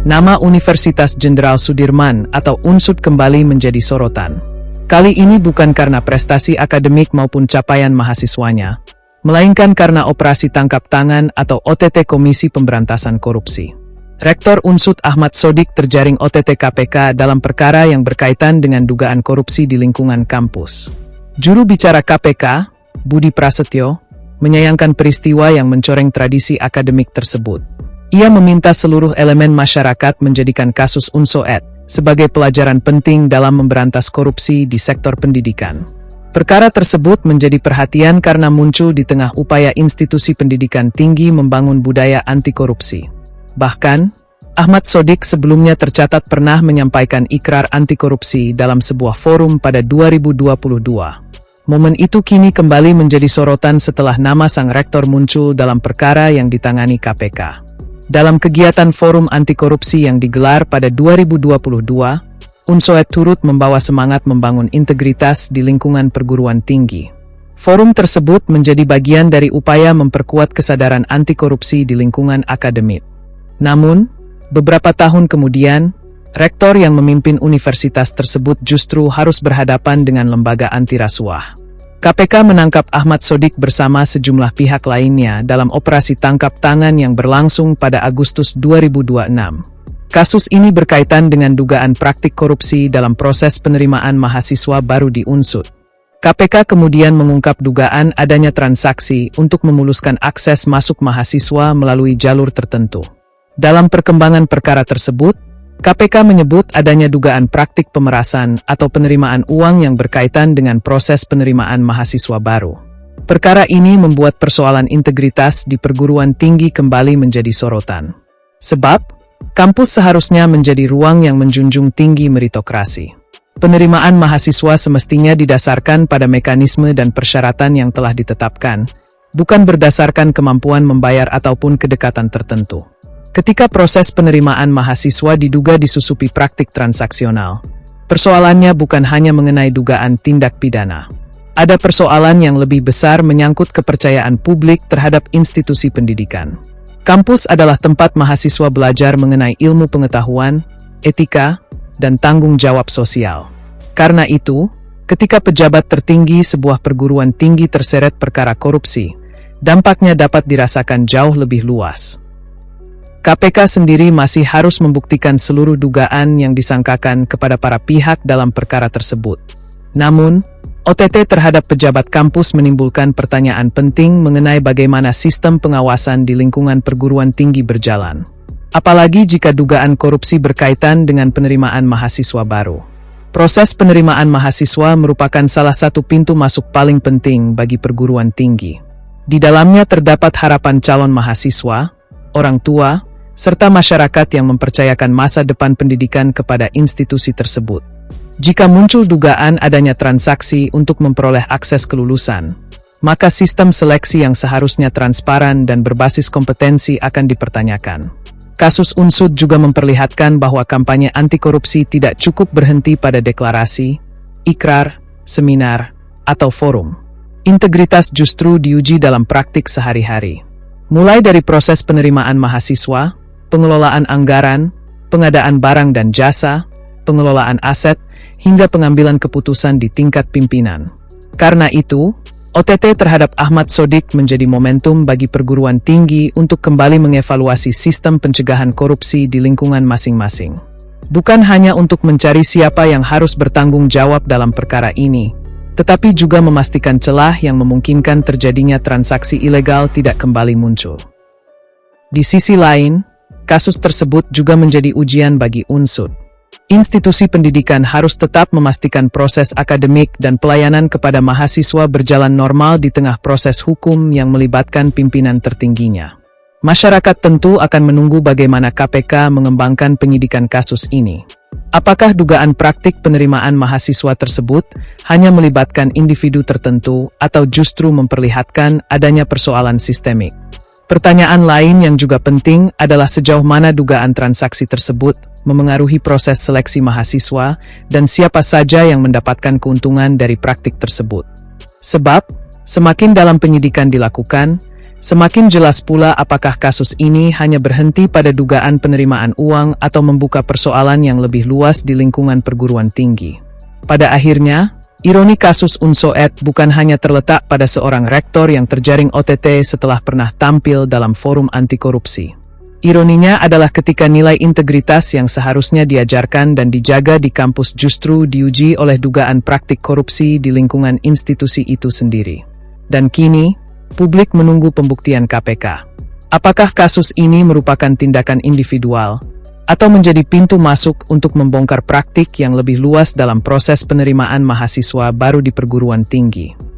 Nama Universitas Jenderal Sudirman atau UNSUD kembali menjadi sorotan. Kali ini bukan karena prestasi akademik maupun capaian mahasiswanya, melainkan karena operasi tangkap tangan atau OTT Komisi Pemberantasan Korupsi. Rektor UNSUD Ahmad Sodik terjaring OTT KPK dalam perkara yang berkaitan dengan dugaan korupsi di lingkungan kampus. Juru bicara KPK, Budi Prasetyo, menyayangkan peristiwa yang mencoreng tradisi akademik tersebut. Ia meminta seluruh elemen masyarakat menjadikan kasus UNSOED sebagai pelajaran penting dalam memberantas korupsi di sektor pendidikan. Perkara tersebut menjadi perhatian karena muncul di tengah upaya institusi pendidikan tinggi membangun budaya anti korupsi. Bahkan, Ahmad Sodik sebelumnya tercatat pernah menyampaikan ikrar anti korupsi dalam sebuah forum pada 2022. Momen itu kini kembali menjadi sorotan setelah nama sang rektor muncul dalam perkara yang ditangani KPK. Dalam kegiatan forum anti korupsi yang digelar pada 2022, UNSOED turut membawa semangat membangun integritas di lingkungan perguruan tinggi. Forum tersebut menjadi bagian dari upaya memperkuat kesadaran anti korupsi di lingkungan akademik. Namun, beberapa tahun kemudian, rektor yang memimpin universitas tersebut justru harus berhadapan dengan lembaga anti rasuah. KPK menangkap Ahmad Sodik bersama sejumlah pihak lainnya dalam operasi tangkap tangan yang berlangsung pada Agustus 2026. Kasus ini berkaitan dengan dugaan praktik korupsi dalam proses penerimaan mahasiswa baru di UNSUD. KPK kemudian mengungkap dugaan adanya transaksi untuk memuluskan akses masuk mahasiswa melalui jalur tertentu. Dalam perkembangan perkara tersebut, KPK menyebut adanya dugaan praktik pemerasan atau penerimaan uang yang berkaitan dengan proses penerimaan mahasiswa baru. Perkara ini membuat persoalan integritas di perguruan tinggi kembali menjadi sorotan. Sebab, kampus seharusnya menjadi ruang yang menjunjung tinggi meritokrasi. Penerimaan mahasiswa semestinya didasarkan pada mekanisme dan persyaratan yang telah ditetapkan, bukan berdasarkan kemampuan membayar ataupun kedekatan tertentu. Ketika proses penerimaan mahasiswa diduga disusupi praktik transaksional, persoalannya bukan hanya mengenai dugaan tindak pidana. Ada persoalan yang lebih besar menyangkut kepercayaan publik terhadap institusi pendidikan. Kampus adalah tempat mahasiswa belajar mengenai ilmu pengetahuan, etika, dan tanggung jawab sosial. Karena itu, ketika pejabat tertinggi sebuah perguruan tinggi terseret perkara korupsi, dampaknya dapat dirasakan jauh lebih luas. KPK sendiri masih harus membuktikan seluruh dugaan yang disangkakan kepada para pihak dalam perkara tersebut. Namun, OTT terhadap pejabat kampus menimbulkan pertanyaan penting mengenai bagaimana sistem pengawasan di lingkungan perguruan tinggi berjalan. Apalagi jika dugaan korupsi berkaitan dengan penerimaan mahasiswa baru. Proses penerimaan mahasiswa merupakan salah satu pintu masuk paling penting bagi perguruan tinggi. Di dalamnya terdapat harapan calon mahasiswa, orang tua, serta masyarakat yang mempercayakan masa depan pendidikan kepada institusi tersebut. Jika muncul dugaan adanya transaksi untuk memperoleh akses kelulusan, maka sistem seleksi yang seharusnya transparan dan berbasis kompetensi akan dipertanyakan. Kasus UNSUD juga memperlihatkan bahwa kampanye anti korupsi tidak cukup berhenti pada deklarasi, ikrar, seminar, atau forum. Integritas justru diuji dalam praktik sehari-hari. Mulai dari proses penerimaan mahasiswa, pengelolaan anggaran, pengadaan barang dan jasa, pengelolaan aset, hingga pengambilan keputusan di tingkat pimpinan. Karena itu, OTT terhadap Ahmad Sodik menjadi momentum bagi perguruan tinggi untuk kembali mengevaluasi sistem pencegahan korupsi di lingkungan masing-masing. Bukan hanya untuk mencari siapa yang harus bertanggung jawab dalam perkara ini, tetapi juga memastikan celah yang memungkinkan terjadinya transaksi ilegal tidak kembali muncul. Di sisi lain, kasus tersebut juga menjadi ujian bagi UNSUD. Institusi pendidikan harus tetap memastikan proses akademik dan pelayanan kepada mahasiswa berjalan normal di tengah proses hukum yang melibatkan pimpinan tertingginya. Masyarakat tentu akan menunggu bagaimana KPK mengembangkan penyidikan kasus ini. Apakah dugaan praktik penerimaan mahasiswa tersebut hanya melibatkan individu tertentu atau justru memperlihatkan adanya persoalan sistemik? Pertanyaan lain yang juga penting adalah sejauh mana dugaan transaksi tersebut memengaruhi proses seleksi mahasiswa dan siapa saja yang mendapatkan keuntungan dari praktik tersebut. Sebab, semakin dalam penyidikan dilakukan, Semakin jelas pula apakah kasus ini hanya berhenti pada dugaan penerimaan uang atau membuka persoalan yang lebih luas di lingkungan perguruan tinggi. Pada akhirnya, ironi kasus Unsoet bukan hanya terletak pada seorang rektor yang terjaring OTT setelah pernah tampil dalam forum anti korupsi. Ironinya adalah ketika nilai integritas yang seharusnya diajarkan dan dijaga di kampus justru diuji oleh dugaan praktik korupsi di lingkungan institusi itu sendiri. Dan kini, publik menunggu pembuktian KPK. Apakah kasus ini merupakan tindakan individual, atau menjadi pintu masuk untuk membongkar praktik yang lebih luas dalam proses penerimaan mahasiswa baru di perguruan tinggi?